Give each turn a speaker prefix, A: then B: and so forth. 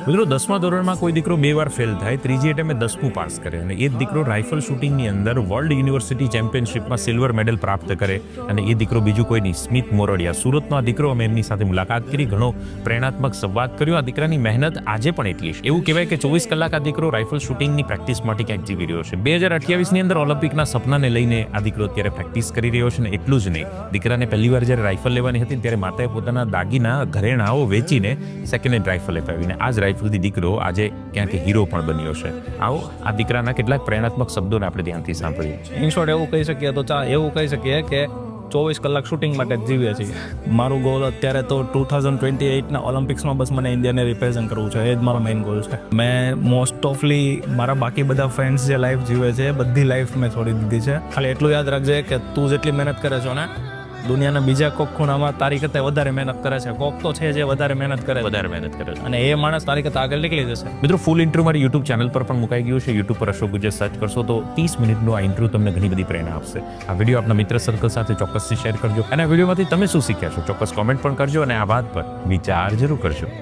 A: મિત્રો 10મા ધોરણમાં કોઈ દીકરો 2 વાર ફેલ થાય, ત્રીજી એટેમ્પે 10મું પાસ કરે અને એ જ દીકરો રાઇફલ શૂટિંગની અંદર વર્લ્ડ યુનિવર્સિટી ચેમ્પિયનશિપમાં સિલ્વર મેડલ પ્રાપ્ત કરે અને એ દીકરો બીજું કોઈ નહીં, સ્મિત મોરડિયા, સુરતનો આ દીકરો. અમે એમની સાથે મુલાકાત કરી, ઘણો પ્રેરણાત્મક સંવાદ કર્યો. આ દીકરાની મહેનત આજે પણ એટલી છે. એવું કહેવાય કે 24 કલાક આ દીકરો રાઇફલ શૂટિંગની પ્રેક્ટિસ માટે ક્યાંક જીવી રહ્યો છે. 2028ની અંદર ઓલિમ્પિકના સપનાને લઈને આ દીકરો અત્યારે પ્રેક્ટિસ કરી રહ્યો છે. ને એટલું જ નહીં, દીકરાને પહેલી વાર જ્યારે રાઇફલ લેવાની હતી ત્યારે માતાએ પોતાના દાગીના ઘરેણાઓ વેચીને સેકન્ડ હેન્ડ રાઇફલ અપાવીને આ જ રાઇફલથી દીકરો આજે ક્યાંક હીરો પણ બન્યો છે. આવો આ દીકરાના કેટલાક પ્રેરણાત્મક શબ્દોને આપણે ધ્યાનથી સાંભળીએ.
B: ઇન શોર્ટ એવું કહી શકીએ તો એવું કહી શકીએ કે 24 કલાક શૂટિંગ માટે જ જીવીએ છીએ. મારું ગોલ અત્યારે તો 2028ના ઓલિમ્પિક્સમાં બસ મને ઇન્ડિયાને રિપ્રેઝન્ટ કરવું છે, એ જ મારો મેઇન ગોલ છે. મેં મોસ્ટ ઓફલી મારા બાકી બધા ફ્રેન્ડ્સ જે લાઈફ જીવે છે બધી લાઈફ મેં છોડી દીધી છે. ખાલી એટલું યાદ રાખજે કે તું જેટલી મહેનત કરે છો ને, દુનિયાના બીજા કોક ખૂણામાં તારી કરતાં વધારે મહેનત કરે છે. કોક તો છે જે વધારે મહેનત કરે છે અને એ માણસ તારી કરતાં આગળ નીકળી જશે.
A: મિત્રો, ફૂલ ઇન્ટરવ્યુ મારી યુટ્યુબ ચેનલ પર પણ મુકાઈ ગયું છે. યુટ્યુબ પર અશોક ગુજર સર્ચ કરશો તો 30 મિનિટનો આ ઇન્ટરવ્યુ તમને ઘણી બધી પ્રેરણા આપશે. આ વિડીયો આપના મિત્ર સર્કલ સાથે ચોક્કસથી શેર કરજો અને આ વિડીયોમાંથી તમે શું શીખ્યા છો ચોક્કસ કોમેન્ટ પણ કરજો અને આ વાત પર વિચાર જરૂર કરજો.